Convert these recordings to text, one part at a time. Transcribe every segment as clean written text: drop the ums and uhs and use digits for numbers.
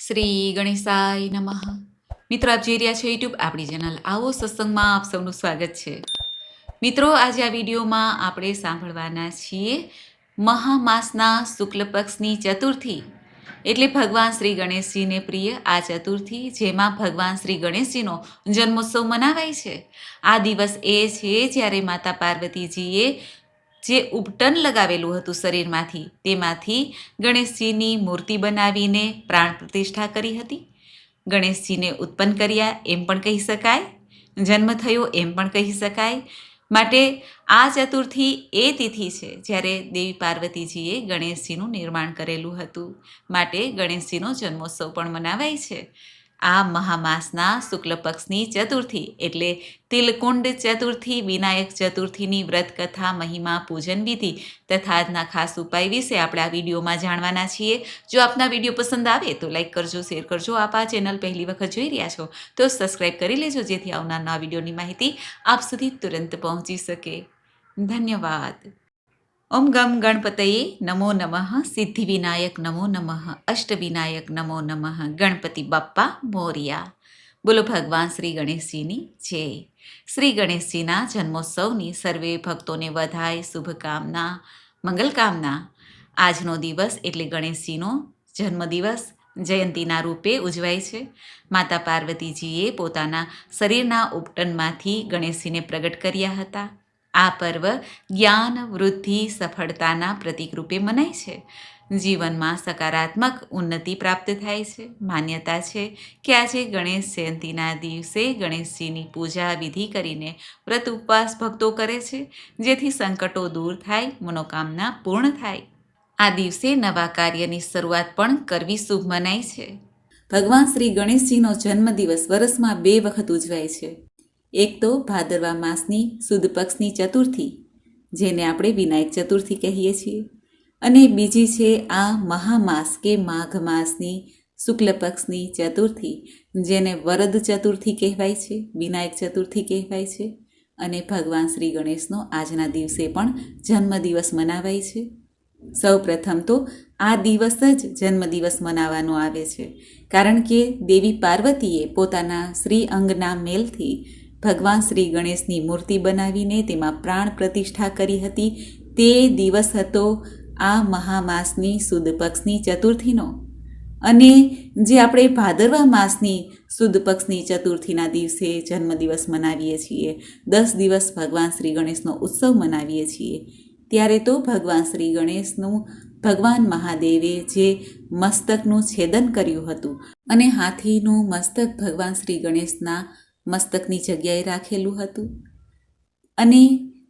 શ્રી ગણેશાય નમઃ. મિત્રો, આપ જોઈ રહ્યા છો યુટ્યુબ આપણી ચેનલ આવો સત્સંગમાં આપ સૌનું સ્વાગત છે. મિત્રો, આજે આ વિડીયોમાં આપણે સાંભળવાના છીએ મહામાસના શુક્લ પક્ષની ચતુર્થી એટલે ભગવાન શ્રી ગણેશજીને પ્રિય આ ચતુર્થી, જેમાં ભગવાન શ્રી ગણેશજીનો જન્મોત્સવ મનાવાય છે. આ દિવસ એ છે જ્યારે માતા પાર્વતીજીએ જે ઉપટન લગાવેલું હતું શરીરમાંથી, તેમાંથી ગણેશજીની મૂર્તિ બનાવીને પ્રાણ પ્રતિષ્ઠા કરી હતી. ગણેશજીને ઉત્પન્ન કર્યા એમ પણ કહી શકાય, જન્મ થયો એમ પણ કહી શકાય. માટે આ ચતુર્થી એ તિથિ છે જ્યારે દેવી પાર્વતીજીએ ગણેશજીનું નિર્માણ કરેલું હતું. માટે ગણેશજીનો જન્મોત્સવ પણ મનાવાય છે. આ મહામાસના શુક્લ પક્ષની ચતુર્થી એટલે તિલકુંડ ચતુર્થી, વિનાયક ચતુર્થીની વ્રત કથા, મહિમા, પૂજન વિધિ તથા આજના ખાસ ઉપાય વિશે આપણે આ વિડીયોમાં જાણવાના છીએ. જો આપના વિડીયો પસંદ આવે તો લાઈક કરજો, શેર કરજો. આપ આ ચેનલ પહેલી વખત જોઈ રહ્યા છો તો સબસ્ક્રાઈબ કરી લેજો, જેથી આવનારના વિડીયોની માહિતી આપ સુધી તુરંત પહોંચી શકે. ધન્યવાદ. ઓમ ગમ ગણપતયે નમો નમઃ. સિદ્ધિવિનાયક નમો નમઃ. અષ્ટવિનાયક નમો નમઃ. ગણપતિ બાપ્પા મોર્યા. બોલો ભગવાન શ્રી ગણેશજીની જય. શ્રી ગણેશજીના જન્મોત્સવની સર્વે ભક્તોને વધાય શુભકામના, મંગલકામના. આજનો દિવસ એટલે ગણેશજીનો જન્મદિવસ જયંતીના રૂપે ઉજવાય છે. માતા પાર્વતીજીએ પોતાના શરીરના ઉપટનમાંથી ગણેશજીને પ્રગટ કર્યા હતા. આ પર્વ જ્ઞાન, વૃદ્ધિ, સફળતાના પ્રતીક રૂપે મનાય છે. જીવનમાં સકારાત્મક ઉન્નતિ પ્રાપ્ત થાય છે. માન્યતા છે કે આજે ગણેશ જયંતીના દિવસે ગણેશજીની પૂજા વિધિ કરીને વ્રત ઉપવાસ ભક્તો કરે છે, જેથી સંકટો દૂર થાય, મનોકામના પૂર્ણ થાય. આ દિવસે નવા કાર્યની શરૂઆત પણ કરવી શુભ મનાય છે. ભગવાન શ્રી ગણેશજીનો જન્મદિવસ વર્ષમાં 2 વખત ઉજવાય છે. એક તો ભાદરવા માસની સુદ પક્ષની ચતુર્થી, જેને આપણે વિનાયક ચતુર્થી કહીએ છીએ, અને બીજી છે આ મહામાસ કે માઘ માસની શુક્લ પક્ષની ચતુર્થી, જેને વરદ ચતુર્થી કહેવાય છે, વિનાયક ચતુર્થી કહેવાય છે. અને ભગવાન શ્રી ગણેશનો આજના દિવસે પણ જન્મદિવસ મનાવાય છે. સૌ પ્રથમ તો આ દિવસ જ જન્મદિવસ મનાવવાનો આવે છે, કારણ કે દેવી પાર્વતીએ પોતાના શ્રી અંગના મેલથી ભગવાન શ્રી ગણેશની મૂર્તિ બનાવીને તેમાં પ્રાણ પ્રતિષ્ઠા કરી હતી. તે દિવસ હતો આ મહામાસની સુદ પક્ષની ચતુર્થીનો. અને જે આપણે ભાદરવા માસની સુદ પક્ષની ચતુર્થીના દિવસે જન્મદિવસ મનાવીએ છીએ, 10 દિવસ ભગવાન શ્રી ગણેશનો ઉત્સવ મનાવીએ છીએ, ત્યારે તો ભગવાન શ્રી ગણેશનું ભગવાન મહાદેવે જે મસ્તકનું છેદન કર્યું હતું અને હાથીનું મસ્તક ભગવાન શ્રી ગણેશના મસ્તકની જગ્યાએ રાખેલું હતું. અને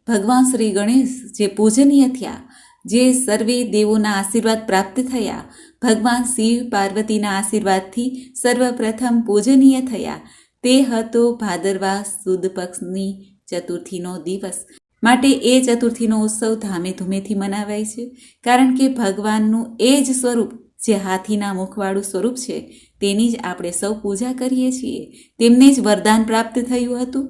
ભગવાન શ્રી ગણેશ જે પૂજનીય થયા, જે સર્વે દેવોના આશીર્વાદ પ્રાપ્ત થયા, ભગવાન શિવ પાર્વતીના આશીર્વાદથી સર્વપ્રથમ પૂજનીય થયા, તે હતો ભાદરવા સુદ પક્ષની ચતુર્થીનો દિવસ. માટે એ ચતુર્થીનો ઉત્સવ ધામે ધૂમેથી મનાવાય છે, કારણ કે ભગવાનનું એ જ સ્વરૂપ, જે હાથીના મુખવાળું સ્વરૂપ છે, તેની જ આપણે સૌ પૂજા કરીએ છીએ. તેમને જ વરદાન પ્રાપ્ત થયું હતું.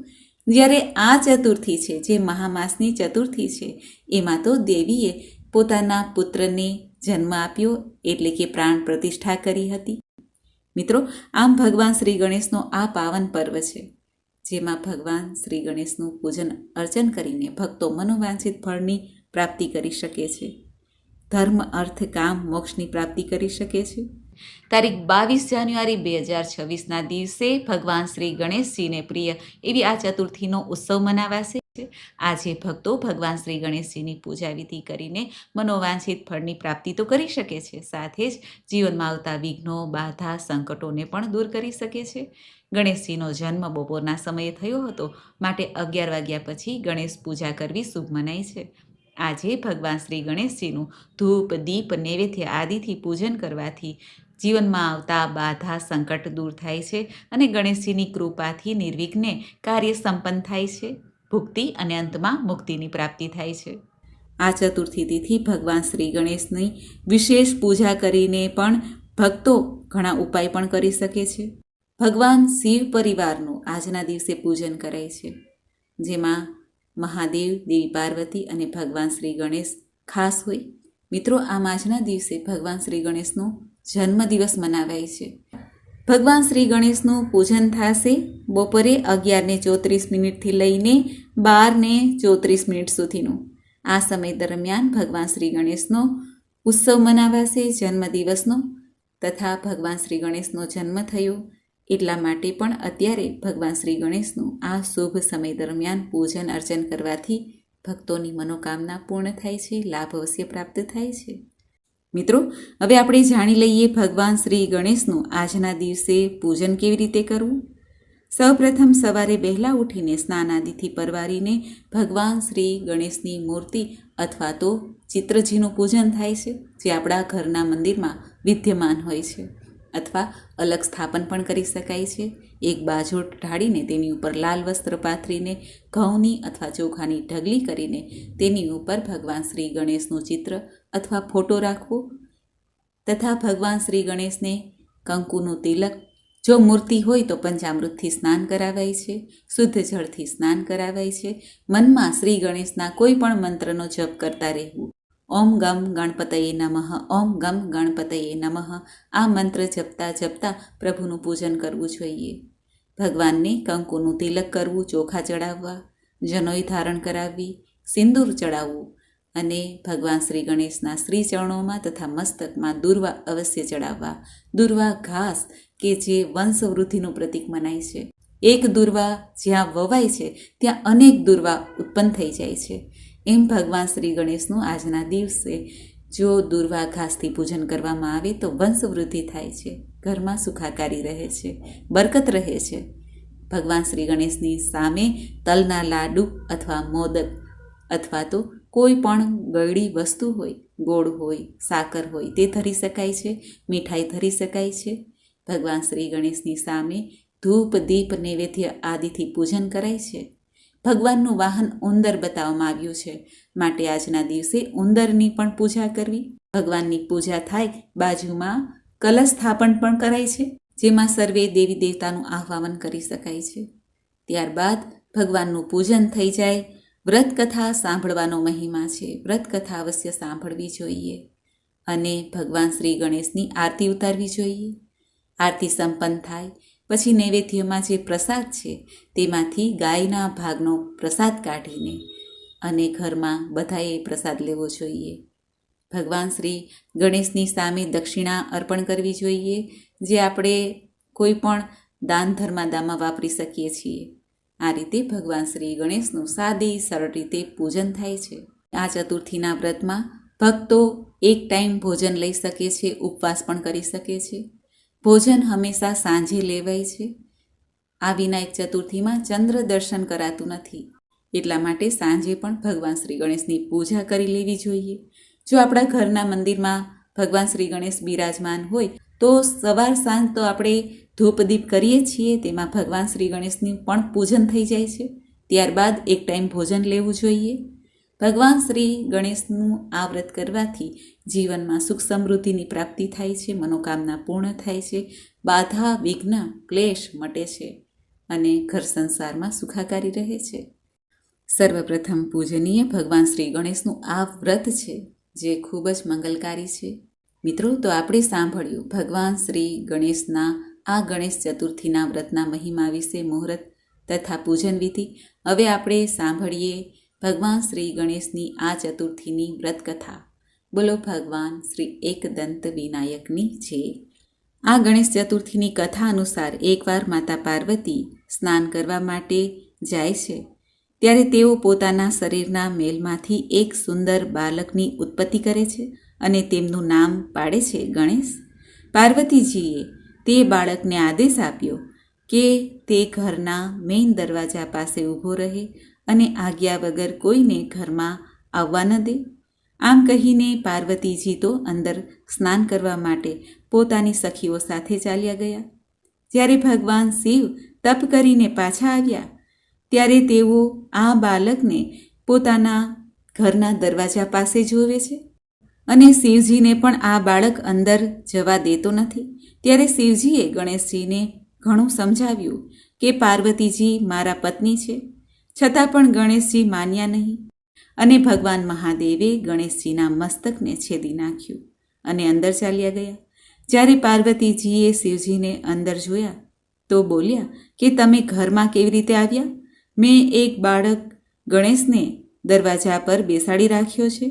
જ્યારે આ ચતુર્થી છે, જે મહામાસની ચતુર્થી છે, એમાં તો દેવીએ પોતાના પુત્રને જન્મ આપ્યો, એટલે કે પ્રાણ પ્રતિષ્ઠા કરી હતી. મિત્રો, આમ ભગવાન શ્રી ગણેશનો આ પાવન પર્વ છે, જેમાં ભગવાન શ્રી ગણેશનું પૂજન અર્ચન કરીને ભક્તો મનોવાંછિત ફળની પ્રાપ્તિ કરી શકે છે. ધર્મ, અર્થ, કામ, મોક્ષની પ્રાપ્તિ કરી શકે છે. તારીખ 22 જાન્યુઆરી 2026ના દિવસે ભગવાન શ્રી ગણેશજીને પ્રિય એવી આ ચતુર્થીનો ઉત્સવ મનાવાશે. આજે ભક્તો ભગવાન શ્રી ગણેશજીની પૂજા વિધિ કરીને મનોવાંછિત ફળની પ્રાપ્તિ તો કરી શકે છે, સાથે જ જીવનમાં આવતા વિઘ્નો, બાધા, સંકટોને પણ દૂર કરી શકે છે. ગણેશજીનો જન્મ બપોરના સમયે થયો હતો, માટે 11 વાગ્યા પછી ગણેશ પૂજા કરવી શુભ મનાય છે. આજે ભગવાન શ્રી ગણેશજીનું ધૂપ, દીપ, નૈવેદ્ય આદિથી પૂજન કરવાથી જીવનમાં આવતા બાધા, સંકટ દૂર થાય છે અને ગણેશજીની કૃપાથી નિર્વિઘ્ને કાર્ય સંપન્ન થાય છે. ભુક્તિ અને અંતમાં મુક્તિની પ્રાપ્તિ થાય છે. આ ચતુર્થી તિથિ ભગવાન શ્રી ગણેશની વિશેષ પૂજા કરીને પણ ભક્તો ઘણા ઉપાય પણ કરી શકે છે. ભગવાન શિવ પરિવારનું આજના દિવસે પૂજન કરાય છે, જેમાં મહાદેવ, દેવી પાર્વતી અને ભગવાન શ્રી ગણેશ ખાસ હોય. મિત્રો, આમ આજના દિવસે ભગવાન શ્રી ગણેશનો જન્મદિવસ મનાવાય છે. ભગવાન શ્રી ગણેશનું પૂજન થશે બપોરે 11:34 લઈને 12:34 સુધીનું. આ સમય દરમિયાન ભગવાન શ્રી ગણેશનો ઉત્સવ મનાવાશે, જન્મદિવસનો, તથા ભગવાન શ્રી ગણેશનો જન્મ થયો એટલા માટે પણ અત્યારે ભગવાન શ્રી ગણેશનું આ શુભ સમય દરમિયાન પૂજન અર્ચન કરવાથી ભક્તોની મનોકામના પૂર્ણ થાય છે, લાભ અવશ્ય પ્રાપ્ત થાય છે. મિત્રો, હવે આપણે જાણી લઈએ ભગવાન શ્રી ગણેશનું આજના દિવસે પૂજન કેવી રીતે કરવું. સૌપ્રથમ સવારે વહેલા ઉઠીને સ્નાનાદિથી પરવારીને ભગવાન શ્રી ગણેશની મૂર્તિ અથવા તો ચિત્રજીનું પૂજન થાય છે, જે આપણા ઘરના મંદિરમાં વિદ્યમાન હોય છે, અથવા અલગ સ્થાપન પણ કરી શકાય છે. એક બાજોટ ઢાળીને તેની ઉપર લાલ વસ્ત્ર પાથરીને ઘઉંની અથવા ચોખાની ઢગલી કરીને તેની ઉપર ભગવાન શ્રી ગણેશનું ચિત્ર અથવા ફોટો રાખવો, તથા ભગવાન શ્રી ગણેશને કંકુનું તિલક, જો મૂર્તિ હોય તો પંચામૃતથી સ્નાન કરાવાય છે, શુદ્ધ જળથી સ્નાન કરાવાય છે. મનમાં શ્રી ગણેશના કોઈ પણ મંત્રનો જપ કરતા રહેવું. ઓમ ગમ ગણપતયે નમઃ, ઓમ ગમ ગણપતયે નમઃ, આ મંત્ર જપતા જપતા પ્રભુનું પૂજન કરવું જોઈએ. ભગવાનને કંકુનું તિલક કરવું, ચોખા ચડાવવા, જનોઈ ધારણ કરાવવી, સિંદૂર ચડાવવું અને ભગવાન શ્રી ગણેશના શ્રી ચરણોમાં તથા મસ્તકમાં દુર્વા અવશ્ય ચડાવવા. દુર્વા ઘાસ કે જે વંશવૃદ્ધિનું પ્રતીક મનાય છે. એક દુર્વા જ્યાં વવાય છે ત્યાં અનેક દુર્વા ઉત્પન્ન થઈ જાય છે. એમ ભગવાન શ્રી ગણેશનું આજના દિવસે જો દુર્વા ઘાસથી પૂજન કરવામાં આવે તો વંશવૃદ્ધિ થાય છે, ઘરમાં સુખાકારી રહે છે, બરકત રહે છે. ભગવાન શ્રી ગણેશની સામે તલના લાડુ અથવા મોદક અથવા તો કોઈ પણ ગળી વસ્તુ હોય, ગોળ હોય, સાકર હોય, તે ધરી શકાય છે, મીઠાઈ ધરી શકાય છે. ભગવાન શ્રી ગણેશની સામે ધૂપ, દીપ, નૈવેદ્ય આદિથી પૂજન કરાય છે. ભગવાનનું વાહન ઉંદર બતાવવામાં આવ્યું છે, માટે આજના દિવસે ઉંદરની પણ પૂજા કરવી. ભગવાનની પૂજા થાય બાજુમાં કલશ સ્થાપન પણ કરાય છે, જેમાં સર્વે દેવી દેવતાનું આહ્વાન કરી શકાય છે. ત્યારબાદ ભગવાનનું પૂજન થઈ જાય. વ્રતકથા સાંભળવાનો મહિમા છે, વ્રતકથા અવશ્ય સાંભળવી જોઈએ અને ભગવાન શ્રી ગણેશની આરતી ઉતારવી જોઈએ. આરતી સંપન્ન થાય પછી નૈવેદ્યમાં જે પ્રસાદ છે તેમાંથી ગાયના ભાગનો પ્રસાદ કાઢીને અને ઘરમાં બધાએ પ્રસાદ લેવો જોઈએ. ભગવાન શ્રી ગણેશની સામે દક્ષિણા અર્પણ કરવી જોઈએ, જે આપણે કોઈ પણ દાન ધર્માદામાં વાપરી શકીએ છીએ. આ રીતે ભગવાન શ્રી ગણેશનું સાદી સરળ રીતે પૂજન થાય છે. આ ચતુર્થીના વ્રતમાં ભક્તો એક ટાઈમ ભોજન લઈ શકે છે, ઉપવાસ પણ કરી શકે છે. ભોજન હંમેશા સાંજે લેવાય છે. આ વિનાયક ચતુર્થીમાં ચંદ્ર દર્શન કરાતું નથી, એટલા માટે સાંજે પણ ભગવાન શ્રી ગણેશની પૂજા કરી લેવી જોઈએ. જો આપણા ઘરના મંદિરમાં ભગવાન શ્રી ગણેશ બિરાજમાન હોય તો સવાર સાંજ તો આપણે ધૂપદીપ કરીએ છીએ, તેમાં ભગવાન શ્રી ગણેશનું પણ પૂજન થઈ જાય છે. ત્યારબાદ એક ટાઈમ ભોજન લેવું જોઈએ. ભગવાન શ્રી ગણેશનું આ વ્રત કરવાથી જીવનમાં સુખ સમૃદ્ધિની પ્રાપ્તિ થાય છે, મનોકામના પૂર્ણ થાય છે, બાધા, વિઘ્ન, ક્લેશ મટે છે અને ઘર સંસારમાં સુખાકારી રહે છે. સર્વપ્રથમ પૂજનીય ભગવાન શ્રી ગણેશનું આ વ્રત છે, જે ખૂબ જ મંગલકારી છે. મિત્રો, તો આપણે સાંભળ્યું ભગવાન શ્રી ગણેશના આ ગણેશ ચતુર્થીના વ્રતના મહિમા વિશે, મુહૂર્ત તથા પૂજન વિધિ. હવે આપણે સાંભળીએ ભગવાન શ્રી ગણેશની આ ચતુર્થીની વ્રતકથા. બોલો ભગવાન શ્રી એકદંત વિનાયકની જય. આ ગણેશ ચતુર્થીની કથા અનુસાર એકવાર માતા પાર્વતી સ્નાન કરવા માટે જાય છે, ત્યારે તેઓ પોતાના શરીરના મેલમાંથી એક સુંદર બાળકની ઉત્પત્તિ કરે છે અને તેમનું નામ પાડે છે ગણેશ. પાર્વતીજીએ તે બાળકને આદેશ આપ્યો કે તે ઘરના મેઇન દરવાજા પાસે ઊભો રહે અને આજ્ઞા વગર કોઈને ઘરમાં આવવા ન દે. આમ કહીને પાર્વતીજી તો અંદર સ્નાન કરવા માટે પોતાની સખીઓ સાથે ચાલ્યા ગયા. જ્યારે ભગવાન શિવ તપ કરીને પાછા આવ્યા ત્યારે તેઓ આ બાળકને પોતાના ઘરના દરવાજા પાસે જોવે છે અને શિવજીને પણ આ બાળક અંદર જવા દેતો નથી. ત્યારે શિવજીએ ગણેશજીને ઘણું સમજાવ્યું કે પાર્વતીજી મારા પત્ની છે, છતાં પણ ગણેશજી માન્યા નહીં અને ભગવાન મહાદેવે ગણેશજીના મસ્તકને છેદી નાખ્યું અને અંદર ચાલ્યા ગયા. જ્યારે પાર્વતીજીએ શિવજીને અંદર જોયા તો બોલ્યા કે તમે ઘરમાં કેવી રીતે આવ્યા? મેં એક બાળક ગણેશને દરવાજા પર બેસાડી રાખ્યો છે.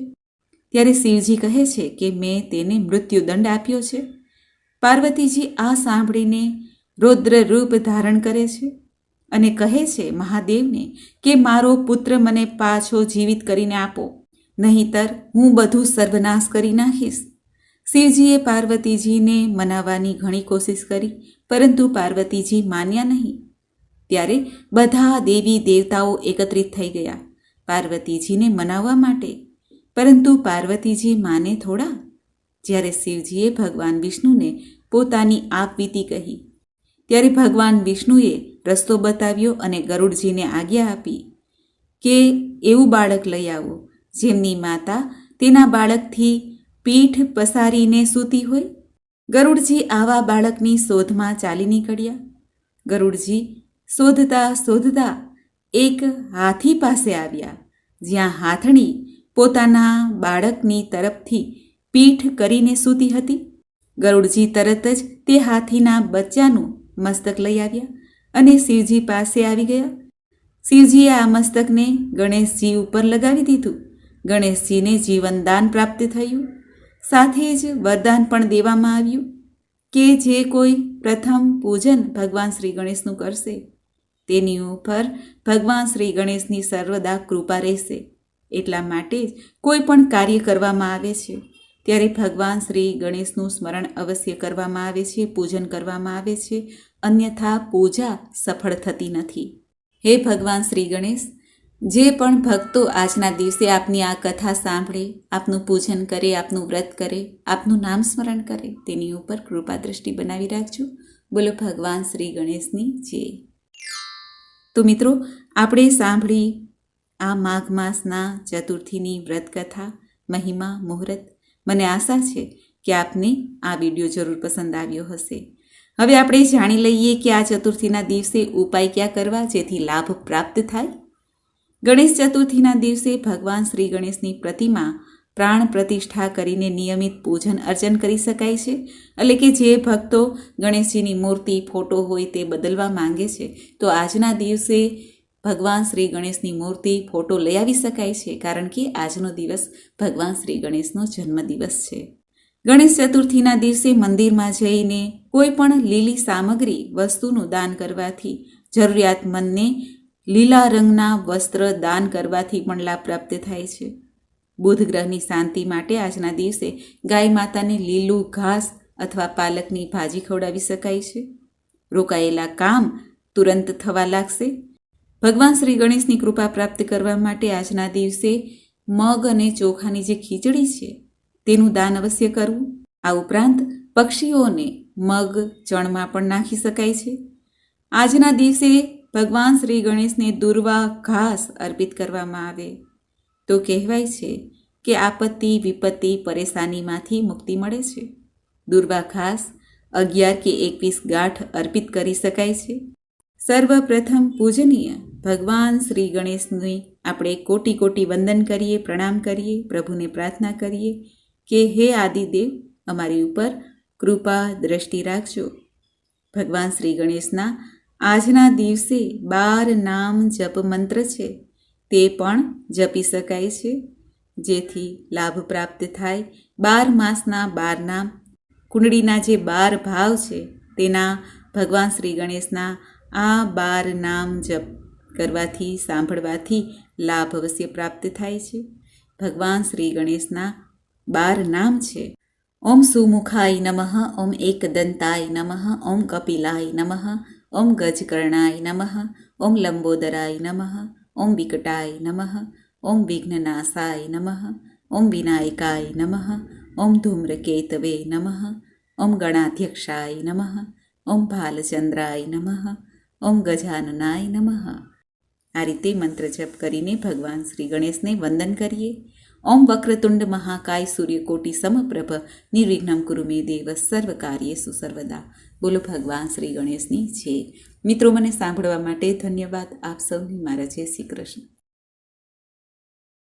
ત્યારે શિવજી કહે છે કે મેં તેને મૃત્યુદંડ આપ્યો છે. પાર્વતીજી આ સાંભળીને રૌદ્ર રૂપ ધારણ કરે છે અને કહે છે મહાદેવને કે મારો પુત્ર મને પાછો જીવિત કરીને આપો, નહીંતર હું બધું સર્વનાશ કરી નાખીશ. શિવજીએ પાર્વતીજીને મનાવવાની ઘણી કોશિશ કરી, પરંતુ પાર્વતીજી માન્યા નહીં. ત્યારે બધા દેવી દેવતાઓ એકત્રિત થઈ ગયા પાર્વતીજીને મનાવવા માટે, પરંતુ પાર્વતીજી માને થોડા. જ્યારે શિવજીએ ભગવાન વિષ્ણુને પોતાની આપવીતી કહી, ત્યારે ભગવાન વિષ્ણુએ રસ્તો બતાવ્યો અને ગરુડજીને આજ્ઞા આપી કે એવું બાળક લઈ આવો જેમની માતા તેના બાળકથી પીઠ પસારીને સૂતી હોય. ગરુડજી આવા બાળકની શોધમાં ચાલી નીકળ્યા. ગરુડજી શોધતા શોધતા એક હાથી પાસે આવ્યા, જ્યાં હાથણી પોતાના બાળકની તરફથી પીઠ કરીને સૂતી હતી. ગરુડજી તરત જ તે હાથીના બચ્ચાનું મસ્તક લઈ આવ્યા અને શિવજી પાસે આવી ગયા. શિવજીએ આ મસ્તકને ગણેશજી ઉપર લગાવી દીધું. ગણેશજીને જીવનદાન પ્રાપ્ત થયું. સાથે જ વરદાન પણ દેવામાં આવ્યું કે જે કોઈ પ્રથમ પૂજન ભગવાન શ્રી ગણેશનું કરશે તેની ઉપર ભગવાન શ્રી ગણેશની સર્વદા કૃપા રહેશે. એટલા માટે જ કોઈ પણ કાર્ય કરવામાં આવે છે ત્યારે ભગવાન શ્રી ગણેશનું સ્મરણ અવશ્ય કરવામાં આવે છે, પૂજન કરવામાં આવે છે, અન્યથા પૂજા સફળ થતી નથી. હે ભગવાન શ્રી ગણેશ, જે પણ ભક્તો આજના દિવસે આપની આ કથા સાંભળે, આપનું પૂજન કરે, આપનું વ્રત કરે, આપનું નામ સ્મરણ કરે, તેની ઉપર કૃપા દ્રષ્ટિ બનાવી રાખજો. બોલો ભગવાન શ્રી ગણેશની જય. તો મિત્રો, આપણે સાંભળી આ માઘ માસના ચતુર્થીની વ્રત કથા, મહિમા, મુહૂર્ત. મને આશા છે કે આપને આ વિડીયો જરૂર પસંદ આવ્યો હશે. હવે આપણે જાણી લઈએ કે આ ચતુર્થીના દિવસે ઉપાય ક્યાં કરવા જેથી લાભ પ્રાપ્ત થાય. ગણેશ ચતુર્થીના દિવસે ભગવાન શ્રી ગણેશની પ્રતિમા પ્રાણ પ્રતિષ્ઠા કરીને નિયમિત પૂજન અર્ચન કરી શકાય છે. એટલે કે જે ભક્તો ગણેશજીની મૂર્તિ, ફોટો હોય તે બદલવા માંગે છે તો આજના દિવસે ભગવાન શ્રી ગણેશની મૂર્તિ, ફોટો લઈ આવી શકાય છે, કારણ કે આજનો દિવસ ભગવાન શ્રી ગણેશનો જન્મદિવસ છે. ગણેશ ચતુર્થીના દિવસે મંદિરમાં જઈને કોઈ પણ લીલી સામગ્રી વસ્તુનું દાન કરવાથી, જરૂરિયાતમંદને લીલા રંગના વસ્ત્ર દાન કરવાથી પણ લાભ પ્રાપ્ત થાય છે. બુધ ગ્રહની શાંતિ માટે આજના દિવસે ગાય માતાને લીલું ઘાસ અથવા પાલકની ભાજી ખવડાવી શકાય છે. રોકાયેલા કામ તુરંત થવા લાગશે. ભગવાન શ્રી ગણેશની કૃપા પ્રાપ્ત કરવા માટે આજના દિવસે મગ અને ચોખાની જે ખીચડી છે તેનું દાન અવશ્ય કરવું. આ ઉપરાંત પક્ષીઓને મગ, ચણમાં પણ નાખી શકાય છે. આજના દિવસે ભગવાન શ્રી ગણેશને દુર્વા ઘાસ અર્પિત કરવામાં આવે તો કહેવાય છે કે આપત્તિ, વિપત્તિ, પરેશાનીમાંથી મુક્તિ મળે છે. દુર્વા ઘાસ 11 કે 21 ગાંઠ અર્પિત કરી શકાય છે. સર્વપ્રથમ પૂજનીય ભગવાન શ્રી ગણેશની આપણે કોટી કોટી વંદન કરીએ, પ્રણામ કરીએ, પ્રભુને પ્રાર્થના કરીએ કે હે આદિદેવ, અમારી ઉપર કૃપા દ્રષ્ટિ રાખજો. ભગવાન શ્રી ગણેશના આજના દિવસે 12 નામ જપ મંત્ર છે તે પણ જપી શકાય છે, જેથી લાભ પ્રાપ્ત થાય. 12 માસના 12 નામ, કુંડળીના જે 12 ભાવ છે તેના ભગવાન શ્રી ગણેશના આ 12 નામ જપ કરવાથી, સાંભળવાથી લાભ અવશ્ય પ્રાપ્ત થાય છે. ભગવાન શ્રી ગણેશના 12 નામ છે: ઓમ સુમુખાય નમઃ, ઓમ એકદંતાય નમઃ, ઓમ કપિલાય નમઃ, ઓમ ગજકર્ણાય નમઃ, ઓમ લંબોદરાય નમઃ, ઓમ વિકટાય નમઃ, ઓમ વિઘ્નનાશાય નમઃ, ઓમ વિનાયકાય નમઃ, ઓમ ધૂમ્રકેતવે નમઃ, ઓમ ગણાધ્યક્ષાય નમઃ, ઓમ ભાલચંદ્રાય નમઃ, ઓમ ગજાનનાય નમઃ. આ રીતે મંત્ર જપ કરીને ભગવાન શ્રી ગણેશને વંદન કરીએ. ઓમ વક્રતુંડ મહાકાય સૂર્યકોટિ સમપ્રભ નિર્વિઘ્નમ કુરુ મે દેવ સર્વ કાર્યેષુ સર્વદા. બોલો ભગવાન શ્રી ગણેશની જય. મિત્રો, મને સાંભળવા માટે ધન્યવાદ. આપ સૌની મારા જય શ્રી કૃષ્ણ.